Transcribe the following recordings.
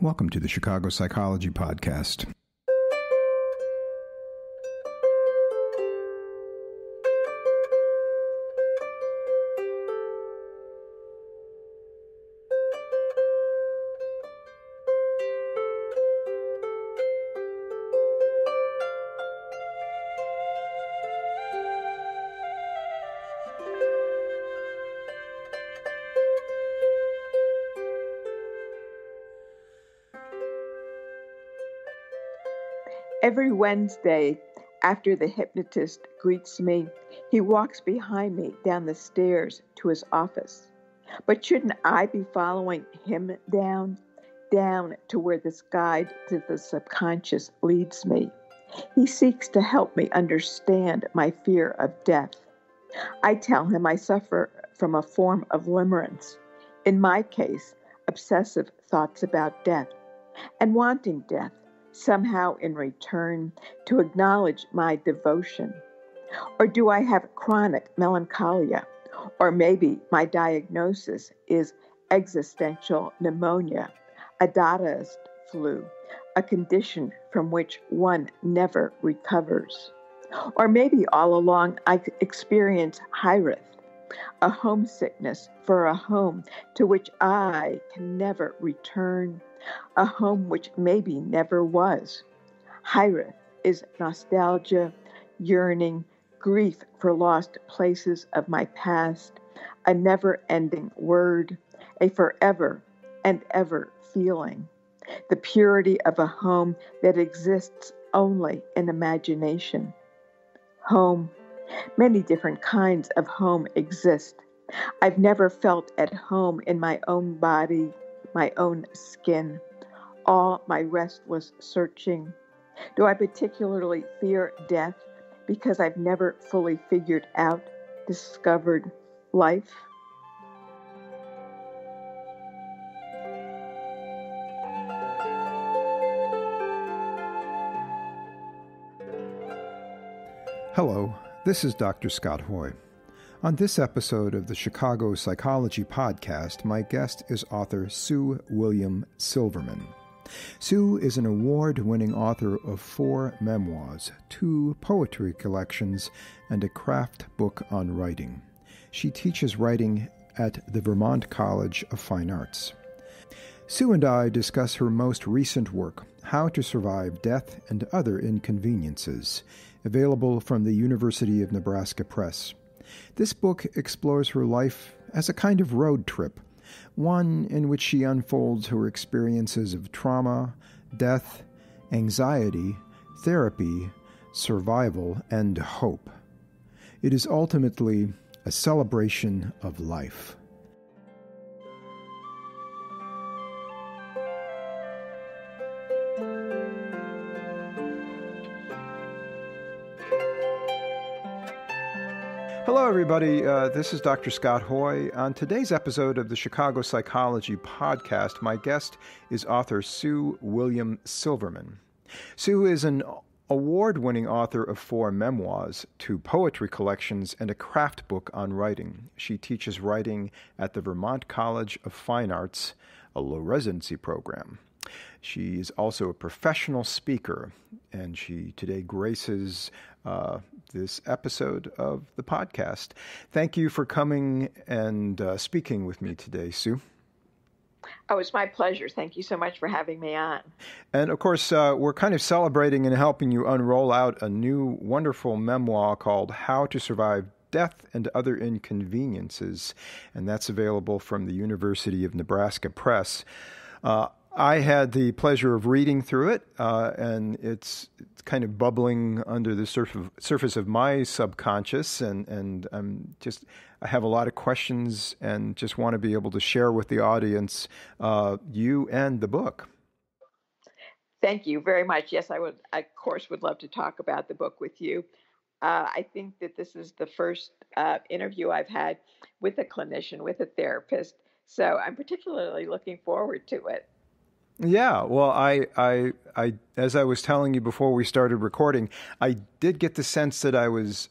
Welcome to the Chicago Psychology Podcast. Every Wednesday, after the hypnotist greets me, he walks behind me down the stairs to his office. But shouldn't I be following him down to where this guide to the subconscious leads me? He seeks to help me understand my fear of death. I tell him I suffer from a form of limerence, in my case, obsessive thoughts about death, and wanting death, somehow in return to acknowledge my devotion? Or do I have chronic melancholia? Or maybe my diagnosis is existential pneumonia, a Dadaist flu, a condition from which one never recovers. Or maybe all along I experience Hyreth, a homesickness for a home to which I can never return, a home which maybe never was. Hyreth is nostalgia, yearning, grief for lost places of my past, a never-ending word, a forever and ever feeling, the purity of a home that exists only in imagination. Home. Many different kinds of home exist. I've never felt at home in my own body, my own skin, all my restless searching. Do I particularly fear death because I've never fully figured out, discovered life? Hello, this is Dr. Scott Hoye. On this episode of the Chicago Psychology Podcast, my guest is author Sue William Silverman. Sue is an award-winning author of 4 memoirs, 2 poetry collections, and a craft book on writing. She teaches writing at the Vermont College of Fine Arts. Sue and I discuss her most recent work, How to Survive Death and Other Inconveniences, available from the University of Nebraska Press. This book explores her life as a kind of road trip, one in which she unfolds her experiences of trauma, death, anxiety, therapy, survival, and hope. It is ultimately a celebration of life. Hello, everybody. This is Dr. Scott Hoye. On today's episode of the Chicago Psychology Podcast, my guest is author Sue William Silverman. Sue is an award-winning author of 4 memoirs, 2 poetry collections, and a craft book on writing. She teaches writing at the Vermont College of Fine Arts, a low residency program. She is also a professional speaker, and she today graces this episode of the podcast. Thank you for coming and speaking with me today, Sue. Oh, it's my pleasure. Thank you so much for having me on. And of course, we're kind of celebrating and helping you unroll out a new wonderful memoir called How to Survive Death and Other Inconveniences, and that's available from the University of Nebraska Press. I had the pleasure of reading through it, and it's kind of bubbling under the surface of my subconscious, and I have a lot of questions and just want to be able to share with the audience you and the book. Thank you very much. Yes, I would, of course, would love to talk about the book with you. I think that this is the first interview I've had with a clinician, with a therapist, so I'm particularly looking forward to it. Yeah, well, I, as I was telling you before we started recording, I did get the sense that I was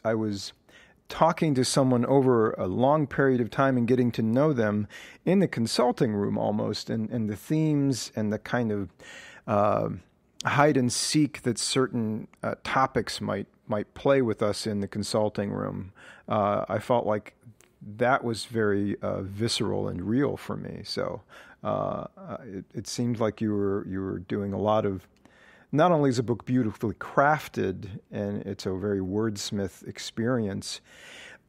talking to someone over a long period of time and getting to know them in the consulting room almost, and the themes and the kind of hide and seek that certain topics might play with us in the consulting room. I felt like that was very visceral and real for me. So it seemed like you were doing a lot of. Not only is the book beautifully crafted and it's a very wordsmith experience,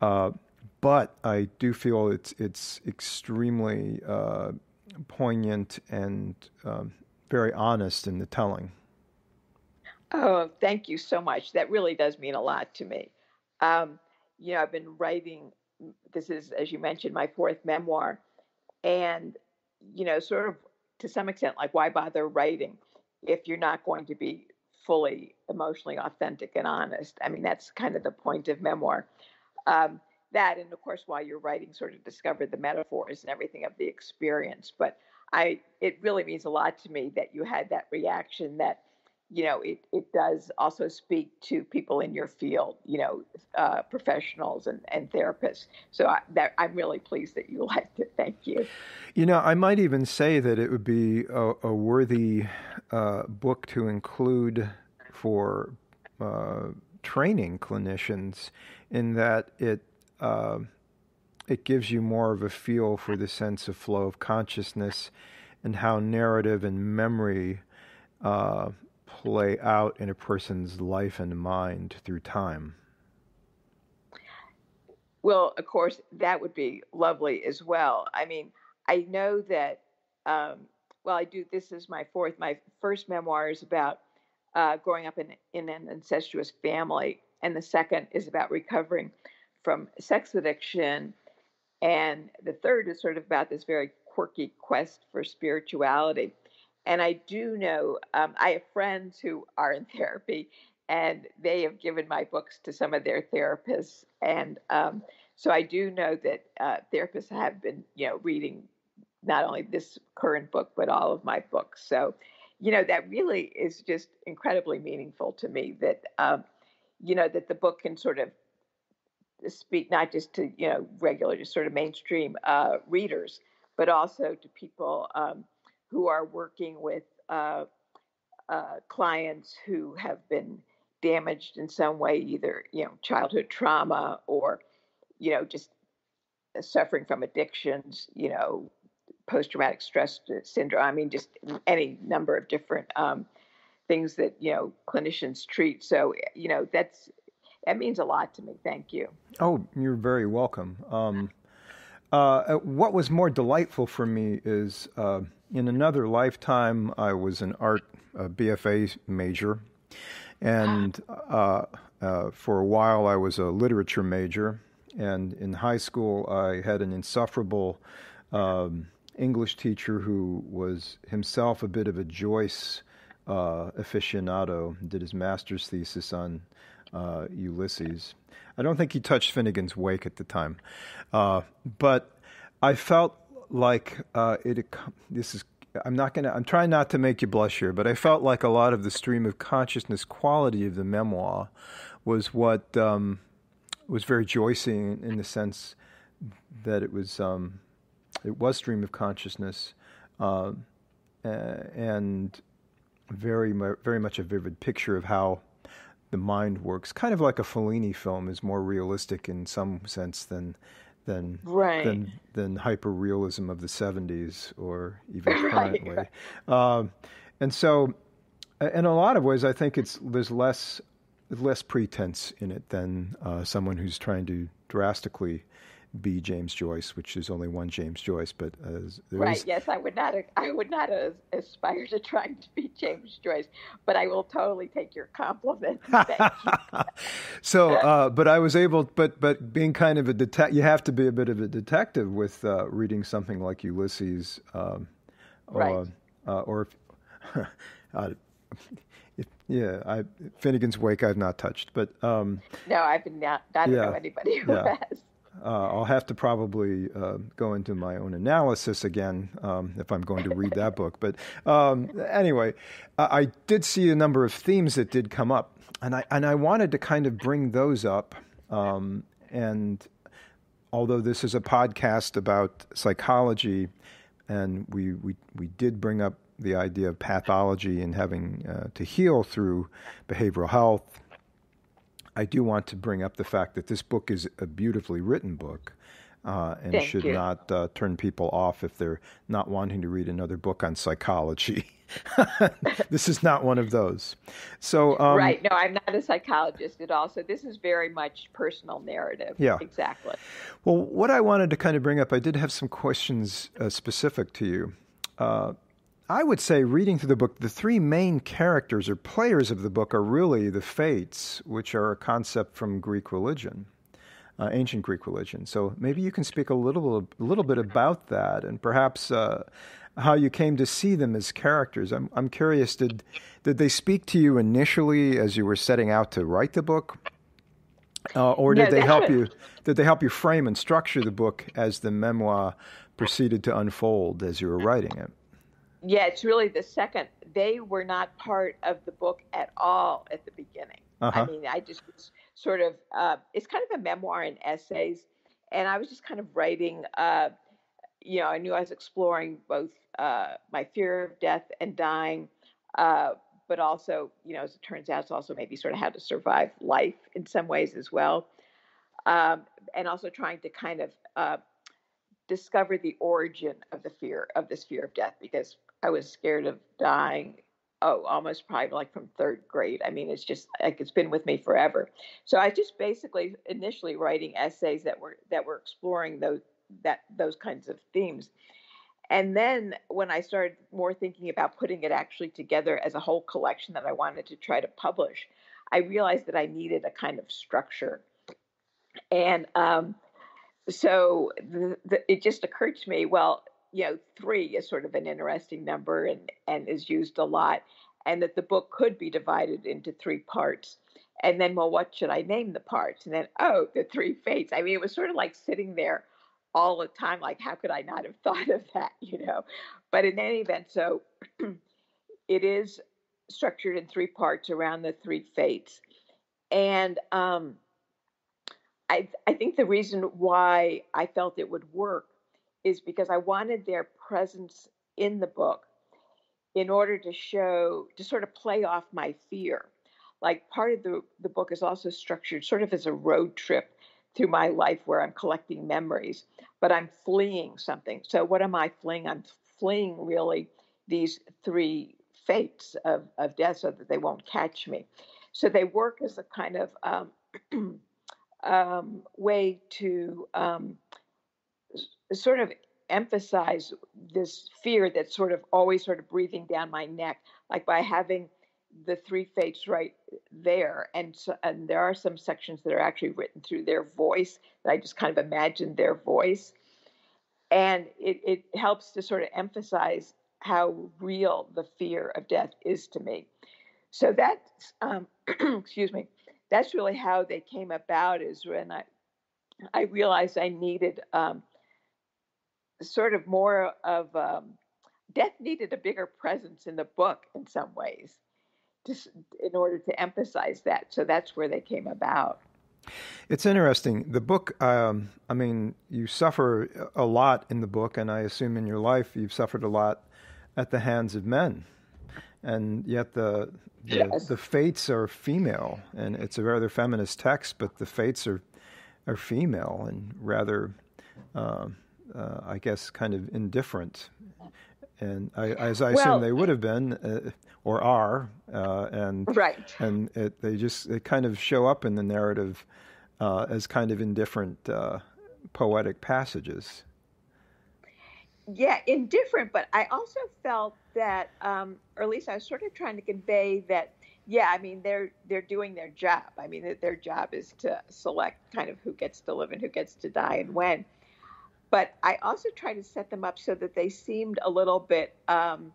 but I do feel it's extremely poignant and very honest in the telling. Oh, thank you so much. That really does mean a lot to me. I've been writing, this is, as you mentioned, my fourth memoir. And, sort of to some extent, like, why bother writing if you're not going to be fully emotionally authentic and honest? I mean, that's kind of the point of memoir. That, and of course, while you're writing, sort of discover the metaphors and everything of the experience. But it really means a lot to me that you had that reaction, that, it does also speak to people in your field, professionals and therapists. So I'm really pleased that you liked it. Thank you. I might even say that it would be a worthy book to include for training clinicians, in that it gives you more of a feel for the sense of flow of consciousness and how narrative and memory play out in a person's life and mind through time. Well, of course, that would be lovely as well. I mean, I know that, this is my fourth. My first memoir is about growing up in an incestuous family, and the second is about recovering from sex addiction, and the third is sort of about this very quirky quest for spirituality. And I do know, I have friends who are in therapy, and they have given my books to some of their therapists. And so I do know that therapists have been, reading not only this current book, but all of my books. So, that really is just incredibly meaningful to me, that, that the book can sort of speak not just to, regular, just sort of mainstream readers, but also to people who are working with clients who have been damaged in some way, either, childhood trauma or, just suffering from addictions, post-traumatic stress syndrome. I mean, just any number of different things that, clinicians treat. So, that means a lot to me. Thank you. Oh, you're very welcome. What was more delightful for me is in another lifetime, I was an art BFA major, and for a while I was a literature major. And in high school, I had an insufferable English teacher who was himself a bit of a Joyce aficionado, did his master's thesis on Ulysses. I don't think he touched Finnegan's Wake at the time, but I felt like I'm trying not to make you blush here, but I felt like a lot of the stream of consciousness quality of the memoir was what was very Joycean in the sense that it was stream of consciousness and very much a vivid picture of how the mind works. Kind of like a Fellini film is more realistic in some sense than hyper-realism of the 70s or even currently. Right. And so, in a lot of ways, I think there's less pretense in it than someone who's trying to drastically be James Joyce, which is only one James Joyce, but yes, I would not aspire to trying to be James Joyce, but I will totally take your compliment. Thank you. So, but I was able, but being kind of a you have to be a bit of a detective with reading something like Ulysses, right? Or Finnegan's Wake I've not touched, but no, I don't know anybody who has. I'll have to probably go into my own analysis again if I'm going to read that book. But anyway, I did see a number of themes that did come up, and I wanted to kind of bring those up And although this is a podcast about psychology, and we did bring up the idea of pathology and having to heal through behavioral health, I do want to bring up the fact that this book is a beautifully written book, and Thank should you. not turn people off if they're not wanting to read another book on psychology. This is not one of those. So Right. No, I'm not a psychologist at all. So this is very much personal narrative. Yeah. Exactly. Well, what I wanted to kind of bring up, I did have some questions specific to you. I would say, reading through the book, the three main characters or players of the book are really the fates, which are a concept from Greek religion, ancient Greek religion. So maybe you can speak a little bit about that, and perhaps how you came to see them as characters. I'm curious. Did they speak to you initially as you were setting out to write the book, or did they help you? Did they help you frame and structure the book as the memoir proceeded to unfold as you were writing it? Yeah, it's really the second. They were not part of the book at all at the beginning. Uh-huh. I mean, I just was sort of, it's kind of a memoir and essays. And I was just kind of writing, I knew I was exploring both my fear of death and dying, but also, as it turns out, it's also maybe sort of how to survive life in some ways as well. And also trying to kind of discover the origin of this fear of death, because I was scared of dying. Almost probably like from third grade. I mean, it's just like it's been with me forever. So I just basically initially writing essays that were exploring those kinds of themes. And then when I started more thinking about putting it actually together as a whole collection that I wanted to try to publish, I realized that I needed a kind of structure. And so it just occurred to me, well, 3 is sort of an interesting number and is used a lot, and that the book could be divided into 3 parts. And then, well, what should I name the parts? And then, the 3 fates. I mean, it was sort of like sitting there all the time, like, how could I not have thought of that, But in any event, so it is structured in 3 parts around the 3 fates. And I think the reason why I felt it would work is because I wanted their presence in the book in order to sort of play off my fear. Like, part of the book is also structured sort of as a road trip through my life where I'm collecting memories, but I'm fleeing something. So what am I fleeing? I'm fleeing really these 3 fates of death so that they won't catch me. So they work as a kind of way to sort of emphasize this fear that's sort of always sort of breathing down my neck, like by having the 3 fates right there. And there are some sections that are actually written through their voice that I just kind of imagined their voice. And it helps to sort of emphasize how real the fear of death is to me. So that's, excuse me, that's really how they came about, is when I realized I needed sort of more of death needed a bigger presence in the book in some ways, just in order to emphasize that. So that's where they came about. It's interesting. The book, you suffer a lot in the book, and I assume in your life you've suffered a lot at the hands of men. And yet the fates are female, and it's a rather feminist text, but the fates are female and rather, I guess, kind of indifferent. And as I assume they would have been, or are, and right. And they kind of show up in the narrative as kind of indifferent poetic passages. Yeah, indifferent, but I also felt that, or at least I was sort of trying to convey that, they're doing their job. I mean, their job is to select kind of who gets to live and who gets to die and when. But I also tried to set them up so that they seemed a little bit kind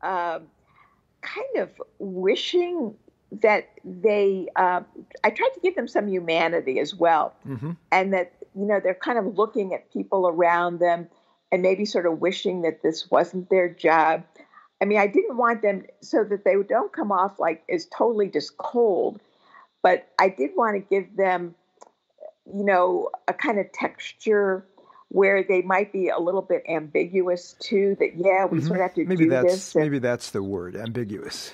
of wishing that they, I tried to give them some humanity as well. Mm-hmm. And that, they're kind of looking at people around them and maybe sort of wishing that this wasn't their job. I mean, I didn't want them so that they don't come off like as totally just cold, but I did want to give them a kind of texture where they might be a little bit ambiguous too, that, yeah, we sort of have to Maybe do this. Maybe that's the word, ambiguous.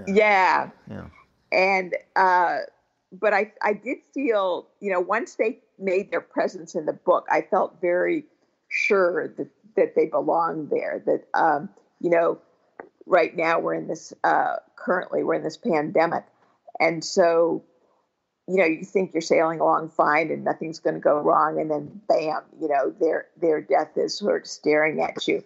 Yeah. Yeah. And, but I did feel, once they made their presence in the book, I felt very sure that they belonged there, that, right now we're in this, currently we're in this pandemic. And so, you think you're sailing along fine and nothing's going to go wrong. And then bam, their death is sort of staring at you.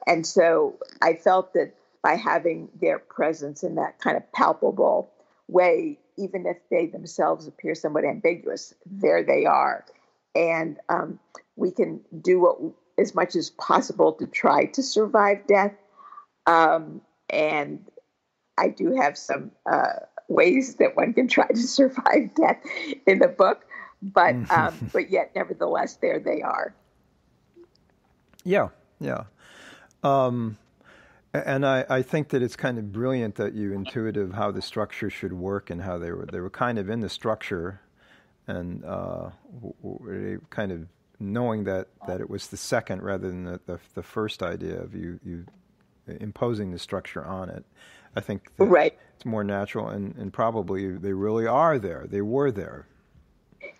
And so I felt that by having their presence in that kind of palpable way, even if they themselves appear somewhat ambiguous, there they are. And we can do as much as possible to try to survive death. And I do have some ways that one can try to survive death in the book, but yet, nevertheless, there they are. Yeah. And I think that it's kind of brilliant that you intuited how the structure should work and how they were kind of in the structure, and kind of knowing that it was the second rather than the first idea of you imposing the structure on it. I think that right. It's more natural, and probably they really are there. They were there.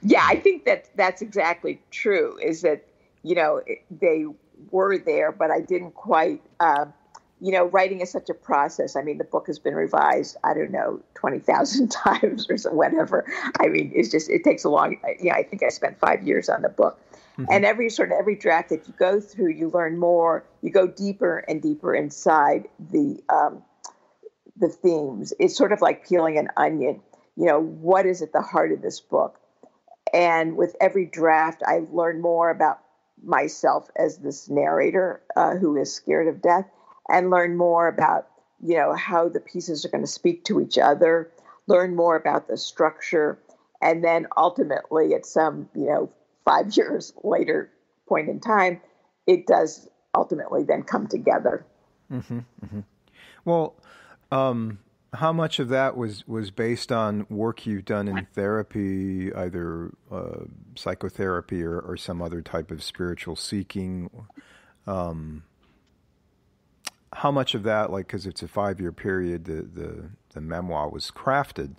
Yeah, I think that's exactly true, is that, they were there, but I didn't quite, writing is such a process. I mean, the book has been revised, 20,000 times or so, whatever. I mean, it takes a long, I think I spent 5 years on the book. Mm-hmm. And every draft that you go through, you learn more, you go deeper and deeper inside the themes. It's sort of like peeling an onion. What is at the heart of this book? And with every draft, I learn more about myself as this narrator who is scared of death, and learn more about, how the pieces are going to speak to each other, learn more about the structure. And then ultimately at some, 5 years later point in time, it does ultimately then come together. Mm-hmm, mm-hmm. Well, how much of that was based on work you've done in therapy, either psychotherapy or some other type of spiritual seeking? How much of that, because it's a 5-year period, the memoir was crafted,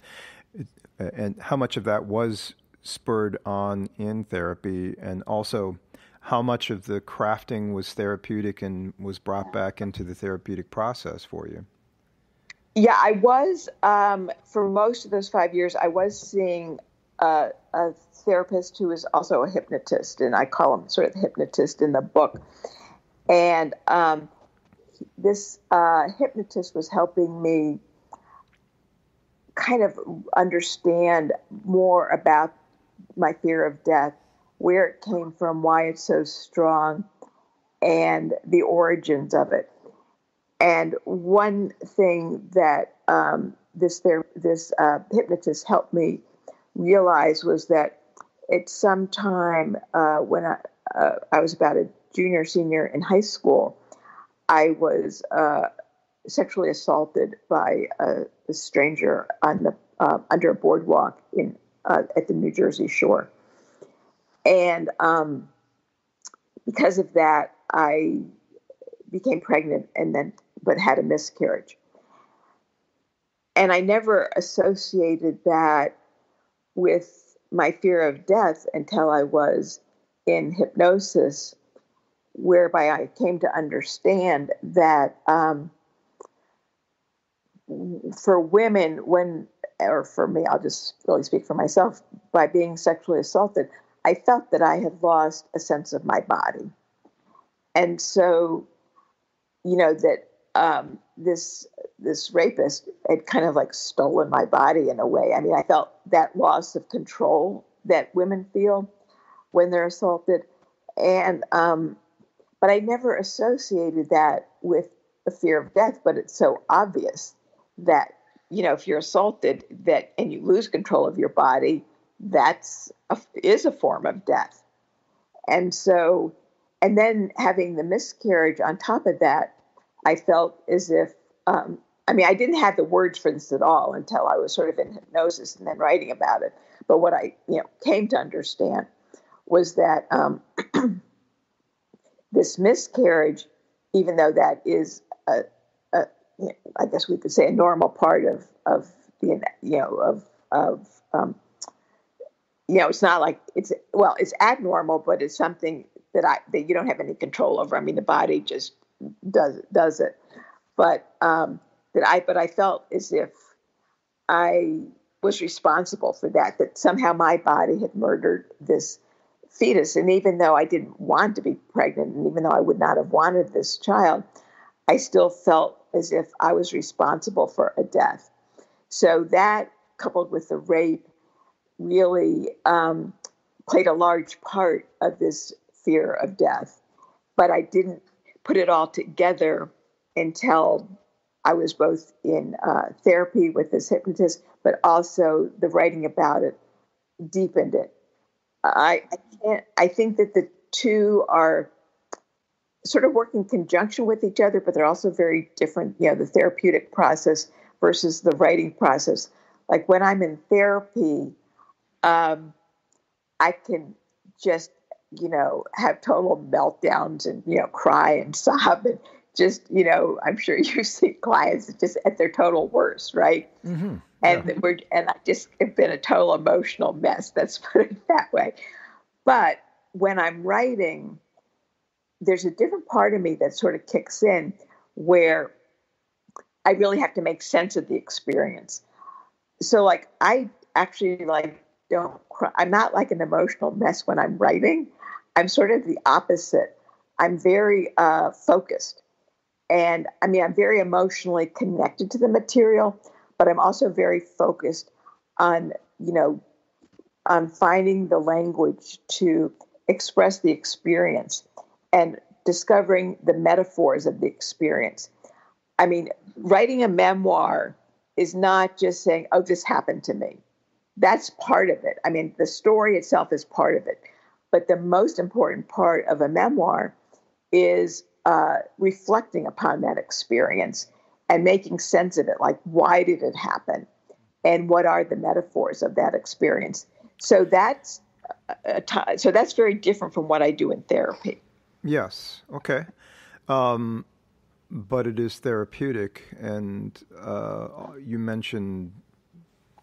and how much of that was spurred on in therapy, and also how much of the crafting was therapeutic and was brought back into the therapeutic process for you? Yeah, I was, for most of those 5 years, I was seeing a therapist who is also a hypnotist, and I call him sort of the hypnotist in the book. And this hypnotist was helping me kind of understand more about my fear of death, where it came from, why it's so strong, and the origins of it. And one thing that this hypnotist helped me realize was that at some time when I was about a junior, senior in high school, I was sexually assaulted by a stranger on the under a boardwalk at the New Jersey shore, and because of that, I became pregnant but had a miscarriage. And I never associated that with my fear of death until I was in hypnosis, whereby I came to understand that for women, or for me, I'll just really speak for myself, by being sexually assaulted, I felt that I had lost a sense of my body. And so, that this rapist had kind of stolen my body in a way. I mean, I felt that loss of control that women feel when they're assaulted. And, but I never associated that with a fear of death, but it's so obvious that, if you're assaulted and you lose control of your body, is a form of death. And so, and then having the miscarriage on top of that, I felt as if I mean, I didn't have the words for this at all until I was sort of in hypnosis and then writing about it. But what I, came to understand was that this miscarriage, even though that is I guess we could say a normal part of the, it's not like it's abnormal, but it's something that you don't have any control over. I mean, the body just does it. But I felt as if I was responsible for that somehow my body had murdered this fetus. And even though I didn't want to be pregnant, and even though I would not have wanted this child, I still felt as if I was responsible for a death. So that, coupled with the rape, really played a large part of this fear of death. But I didn't put it all together until I was both in therapy with this hypnotist, but also the writing about it deepened it. I think that the two are sort of work in conjunction with each other, but they're also very different. The therapeutic process versus the writing process. Like when I'm in therapy, I can just, have total meltdowns and, cry and sob and just, I'm sure you see clients just at their total worst, right? Mm-hmm. And I just have been a total emotional mess. Let's put it that way. But when I'm writing, there's a different part of me that sort of kicks in where I really have to make sense of the experience. So I actually don't cry. I'm not like an emotional mess when I'm writing. I'm sort of the opposite. I'm very focused. And I mean, I'm very emotionally connected to the material, but I'm also very focused on, on finding the language to express the experience and discovering the metaphors of the experience. I mean, writing a memoir is not just saying, oh, this happened to me. That's part of it. I mean, the story itself is part of it. But the most important part of a memoir is reflecting upon that experience and making sense of it. Like, why did it happen? And what are the metaphors of that experience? So that's very different from what I do in therapy. Yes. Okay. But it is therapeutic. And you mentioned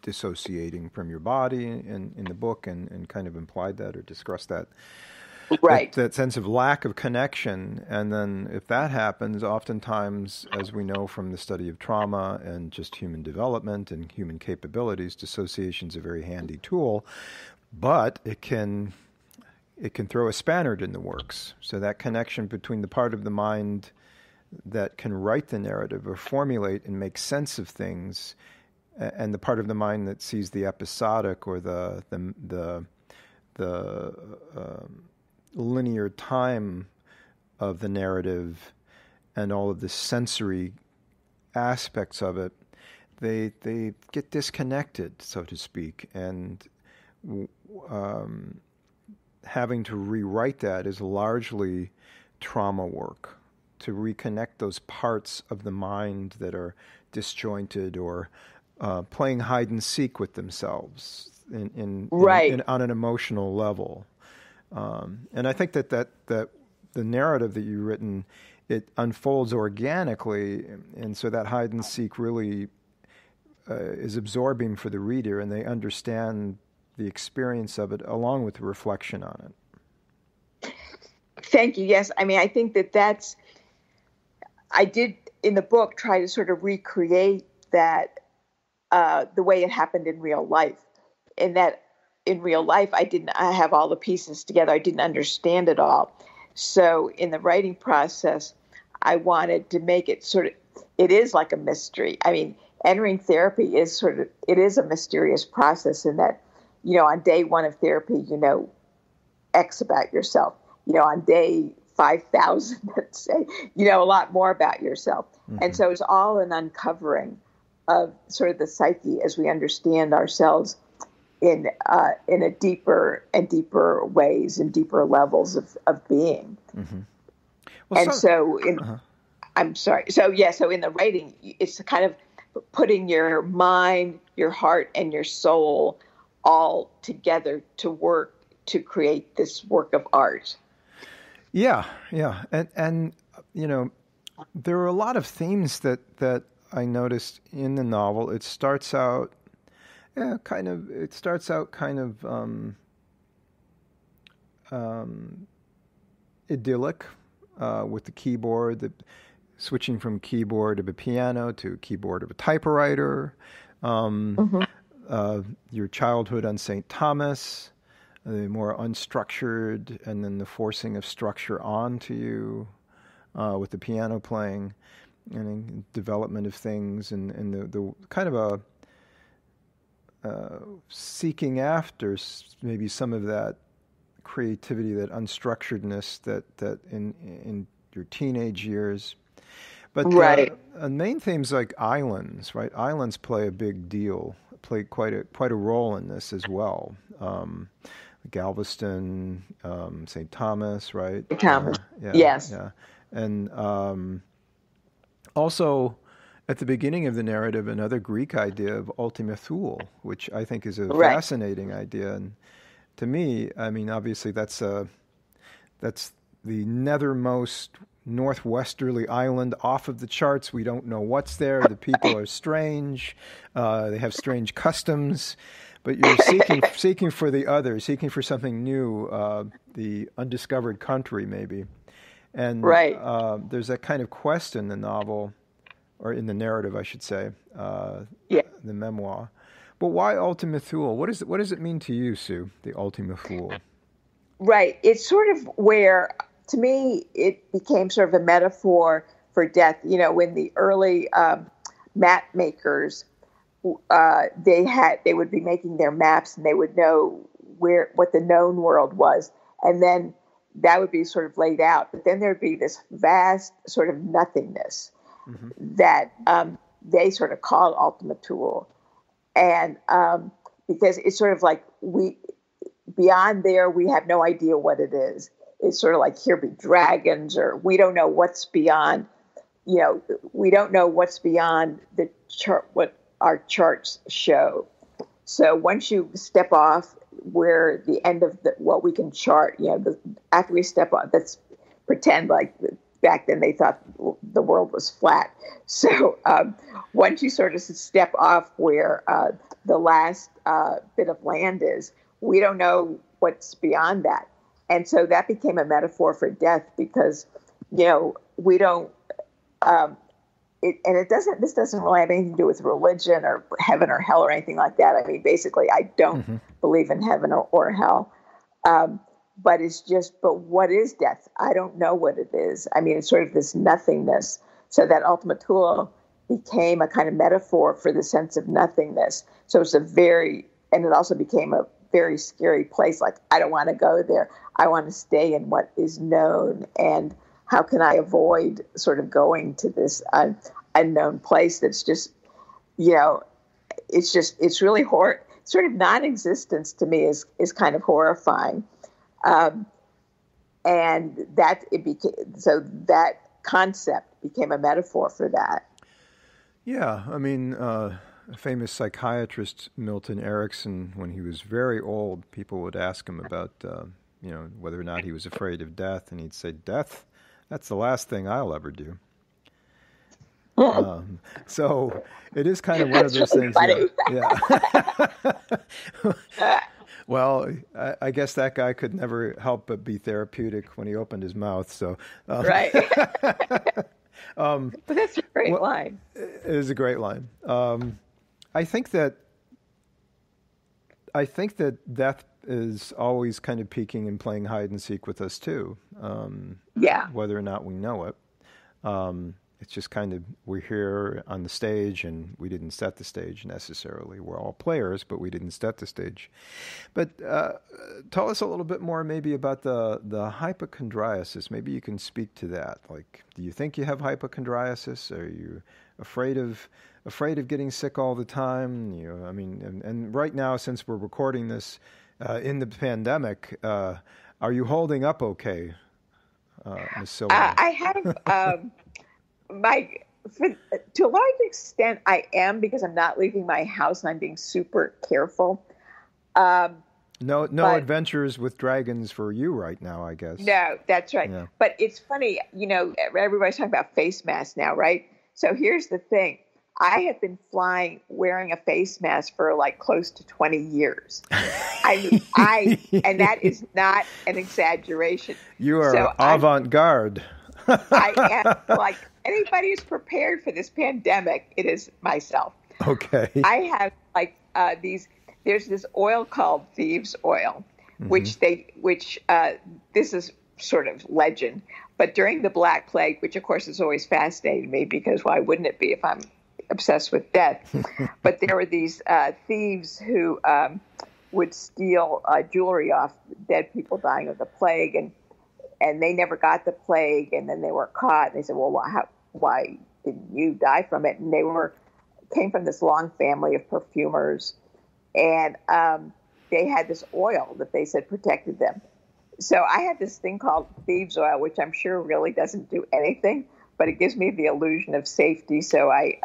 dissociating from your body in the book and kind of implied that or discussed that. Right. That sense of lack of connection. And then if that happens, oftentimes, as we know from the study of trauma and just human development and human capabilities, dissociation is a very handy tool, but it can throw a spanner in the works. So that connection between the part of the mind that can write the narrative or formulate and make sense of things and the part of the mind that sees the episodic or the linear time of the narrative and all of the sensory aspects of it, they get disconnected, so to speak, and having to rewrite that is largely trauma work, to reconnect those parts of the mind that are disjointed or playing hide and seek with themselves on an emotional level. And I think that the narrative that you've written, it unfolds organically, and so that hide and seek really is absorbing for the reader, and they understand the experience of it along with the reflection on it. Thank you. Yes, I mean, I think I did in the book try to sort of recreate that the way it happened in real life, and that in real life, I have all the pieces together. I didn't understand it all. So in the writing process, I wanted to make it it is like a mystery. I mean, entering therapy is it is a mysterious process in that, on day one of therapy, you know X about yourself. On day 5,000, let's say, a lot more about yourself. Mm-hmm. And so it's all an uncovering of sort of the psyche as we understand ourselves in a deeper and deeper ways and deeper levels of being. Mm-hmm. Well, I'm sorry. So so in the writing, it's kind of putting your mind, your heart, and your soul all together to work to create this work of art. Yeah, and there are a lot of themes that I noticed in the novel. It starts out, kind of idyllic, with the keyboard, switching from keyboard of a piano to keyboard of a typewriter. Your childhood on St. Thomas, the more unstructured, and then the forcing of structure onto you with the piano playing, and development of things, and the kind of a seeking after maybe some of that creativity, that unstructuredness that in your teenage years. But right. Main themes like islands, right? Islands play a big deal, play quite a role in this as well. Galveston, St. Thomas, right? Thomas, yes. Yeah. And also, at the beginning of the narrative, another Greek idea of Ultima Thule, which I think is a fascinating idea. And to me, I mean, obviously that's the nethermost northwesterly island off of the charts. We don't know what's there. The people are strange. They have strange customs. But you're seeking for the other, seeking for something new, the undiscovered country, maybe. And there's that kind of quest in the novel, or in the narrative, I should say, the memoir. But why Ultima Thule? What does it mean to you, Sue, the Ultima Thule? Right. It's sort of where, to me, it became sort of a metaphor for death. When the early map makers, they would be making their maps, and they would know what the known world was, and then that would be sort of laid out. But then there'd be this vast sort of nothingness that they sort of called Ultima Thule, and because it's sort of like beyond there, we have no idea what it is. It's sort of like here be dragons, or we don't know what's beyond. We don't know what's beyond the chart, what our charts show. So once you step off where the end of what we can chart, after we step off, let's pretend like back then they thought the world was flat. So once you sort of step off where the last bit of land is, we don't know what's beyond that. And so that became a metaphor for death, because, we don't, this doesn't really have anything to do with religion or heaven or hell or anything like that. I mean, basically, I don't believe in heaven or hell. But but what is death? I don't know what it is. I mean, it's sort of this nothingness. So that Ultima Thule became a kind of metaphor for the sense of nothingness. So it's and it also became a very scary place. Like, I don't want to go there. I want to stay in what is known. And how can I avoid sort of going to this unknown place that's just, it's really sort of non-existence to me is kind of horrifying. And that concept became a metaphor for that. Yeah, I mean, a famous psychiatrist, Milton Erickson, when he was very old, people would ask him about, whether or not he was afraid of death, and he'd say, "Death, that's the last thing I'll ever do." So it is kind of one of those things. Funny. Yeah. Well, I guess that guy could never help but be therapeutic when he opened his mouth. So right. But that's a great line. It is a great line. I think that death is always kind of peeking and playing hide and seek with us too. Whether or not we know it. It's just kind of, we're here on the stage, and we didn't set the stage necessarily. We're all players, but we didn't set the stage. But tell us a little bit more maybe about the hypochondriasis. Maybe you can speak to that. Like, do you think you have hypochondriasis? Are you afraid of getting sick all the time? I mean, and right now, since we're recording this in the pandemic, are you holding up okay, Ms. Silverman? I have... to a large extent, I am, because I'm not leaving my house and I'm being super careful. No adventures with dragons for you right now, I guess. No, that's right. Yeah. But it's funny, everybody's talking about face masks now, right? So here's the thing. I have been flying wearing a face mask for like close to 20 years. And that is not an exaggeration. You are avant-garde. I am, like, anybody who's prepared for this pandemic, it is myself. Okay. I have there's this oil called thieves oil, which this is sort of legend. But during the Black Plague, which of course has always fascinated me, because why wouldn't it be if I'm obsessed with death? But there were these thieves who would steal jewelry off dead people dying of the plague, and they never got the plague, and then they were caught. And they said, well, why didn't you die from it? And they came from this long family of perfumers, and they had this oil that they said protected them. So I had this thing called thieves oil, which I'm sure really doesn't do anything, but it gives me the illusion of safety. So I,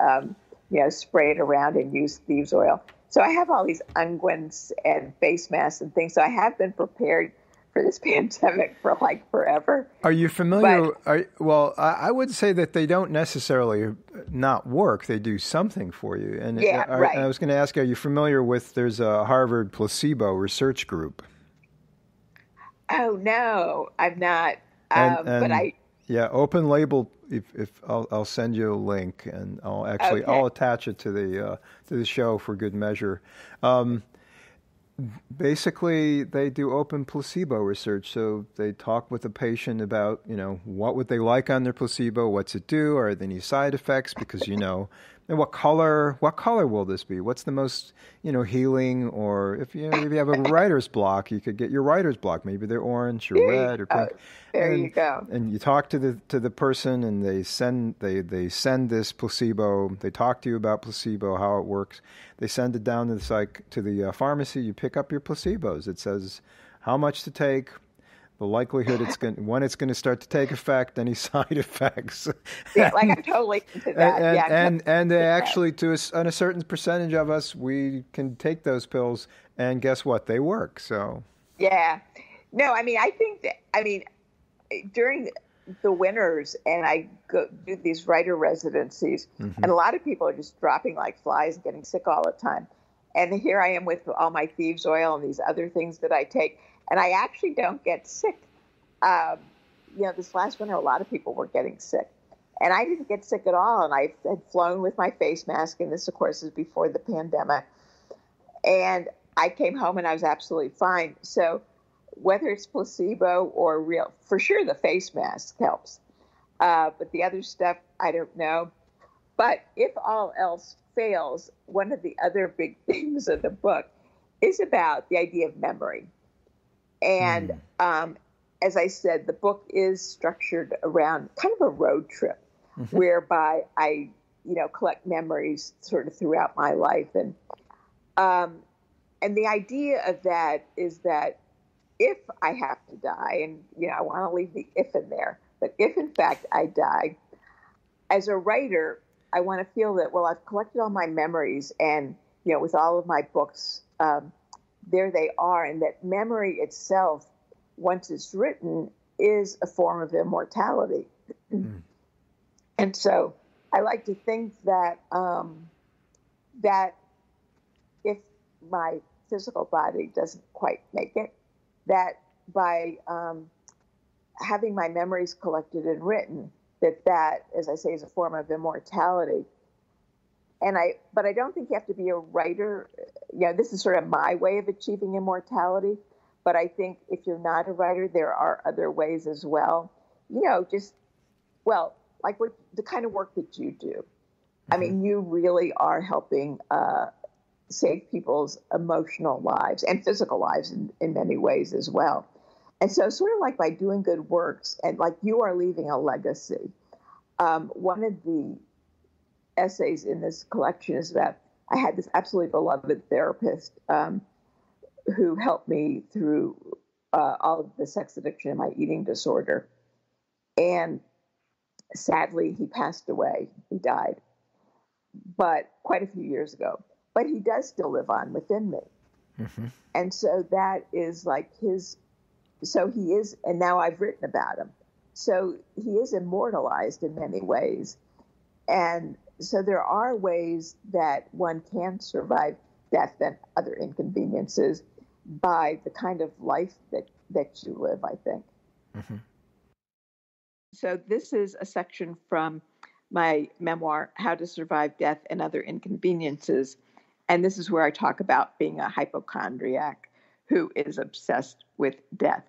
spray it around and use thieves oil. So I have all these unguents and face masks and things. So I have been prepared for this pandemic for like forever. Are you familiar? I would say that they don't necessarily not work. They do something for you. And right. I was going to ask, are you familiar with, there's a Harvard placebo research group? Oh, no, I'm not. Yeah, open label. If I'll send you a link, and I'll attach it to the show for good measure. Basically, they do open placebo research. So they talk with the patient about, what would they like on their placebo? What's it do? Are there any side effects? Because, and what color will this be? What's the most, healing? Or if you have a writer's block, you could get your writer's block. Maybe they're orange or red or pink. There you go. And you talk to the person, and they send this placebo. They talk to you about placebo, how it works. They send it down to the pharmacy. You pick up your placebos. It says how much to take, the likelihood when it's going to start to take effect, any side effects. Yeah, like I'm totally into that. And they actually, on a certain percentage of us, we can take those pills, and guess what? They work. So yeah, no, I think that during the winters, and I go do these writer residencies, and a lot of people are just dropping like flies and getting sick all the time. And here I am with all my thieves oil and these other things that I take, and I actually don't get sick. This last winter, a lot of people were getting sick, and I didn't get sick at all. And I had flown with my face mask, and this, of course, is before the pandemic. And I came home and I was absolutely fine. So whether it's placebo or real, for sure the face mask helps. But the other stuff, I don't know. But if all else fails, one of the other big themes of the book is about the idea of memory. And as I said, the book is structured around kind of a road trip, whereby I, collect memories sort of throughout my life. And the idea of that is that if I have to die, and, I want to leave the if in there, but if in fact I die, as a writer, I want to feel that, well, I've collected all my memories, and, with all of my books, there they are, and that memory itself, once it's written, is a form of immortality. And so I like to think that that if my physical body doesn't quite make it, that by having my memories collected and written, that, as I say, is a form of immortality. But I don't think you have to be a writer. This is sort of my way of achieving immortality. But I think if you're not a writer, there are other ways as well. Like the kind of work that you do. You really are helping save people's emotional lives and physical lives in many ways as well. And so sort of like by doing good works, and like you are leaving a legacy. One of the essays in this collection is about, I had this absolutely beloved therapist who helped me through all of the sex addiction and my eating disorder. And Sadly, he passed away. He died, but quite a few years ago. But he does still live on within me. Mm-hmm. And so that is like so he is, and now I've written about him. So he is immortalized in many ways. And so there are ways that one can survive death and other inconveniences by the kind of life that you live, I think. Mm-hmm. So this is a section from my memoir, How to Survive Death and Other Inconveniences. And this is where I talk about being a hypochondriac who is obsessed with death.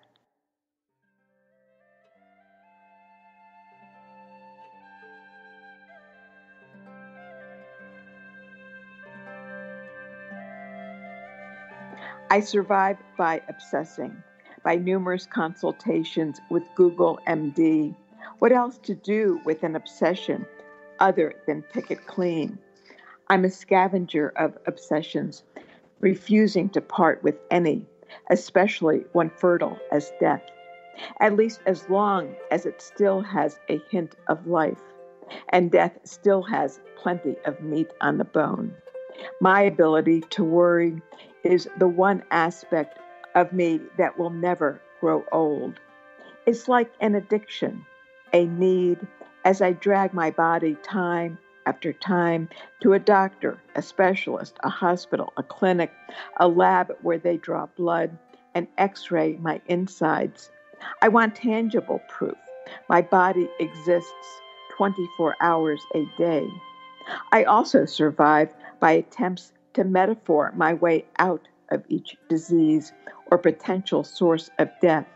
I survive by obsessing, by numerous consultations with Google MD. What else to do with an obsession other than pick it clean? I'm a scavenger of obsessions, refusing to part with any, especially one fertile as death, at least as long as it still has a hint of life, and death still has plenty of meat on the bone. My ability to worry is the one aspect of me that will never grow old. It's like an addiction, a need, as I drag my body time after time to a doctor, a specialist, a hospital, a clinic, a lab where they draw blood and x-ray my insides. I want tangible proof. My body exists 24 hours a day. I also survive by attempts to metaphor my way out of each disease or potential source of death.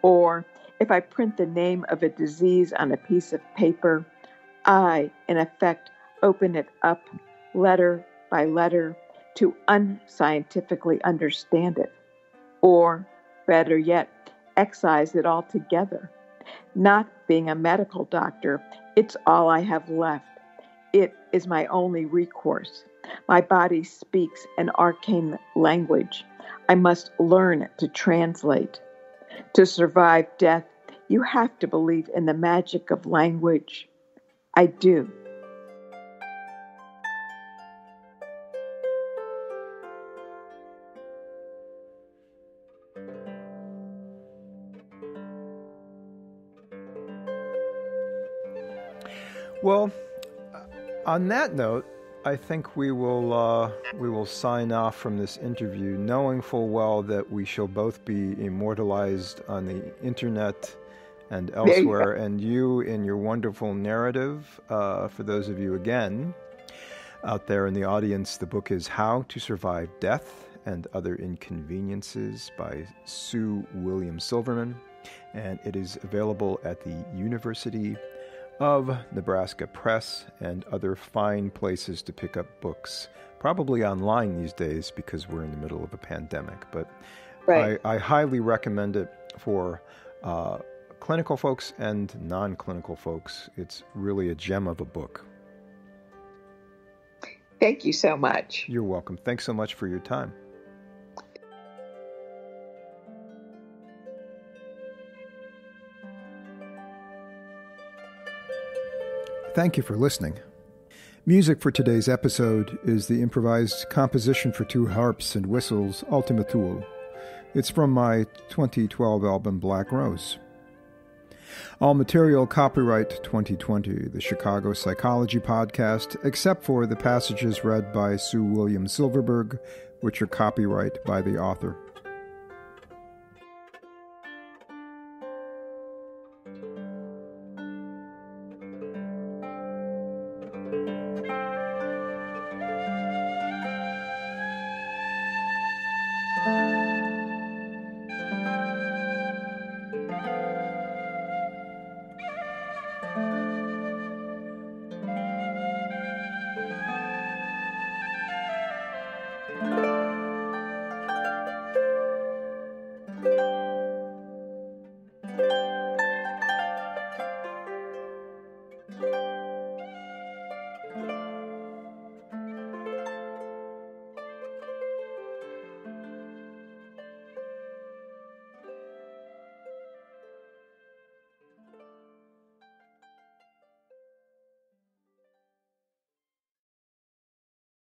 Or if I print the name of a disease on a piece of paper, I, in effect, open it up letter by letter to unscientifically understand it. Or, better yet, excise it altogether. Not being a medical doctor, it's all I have left. It is my only recourse. My body speaks an arcane language. I must learn to translate. To survive death, you have to believe in the magic of language. I do. Well, on that note, I think we will sign off from this interview, knowing full well that we shall both be immortalized on the internet and elsewhere, and you in your wonderful narrative. For those of you, again, out there in the audience, the book is How to Survive Death and Other Inconveniences by Sue William Silverman, and it is available at the University of Nebraska Press and other fine places to pick up books, probably online these days because we're in the middle of a pandemic. But right. I highly recommend it for clinical folks and non-clinical folks. It's really a gem of a book. Thank you so much. You're welcome. Thanks so much for your time. Thank you for listening. Music for today's episode is the improvised composition for two harps and whistles, Ultima Thule. It's from my 2012 album, Black Rose. All material copyright 2020, the Chicago Psychology Podcast, except for the passages read by Sue William Silverman, which are copyright by the author.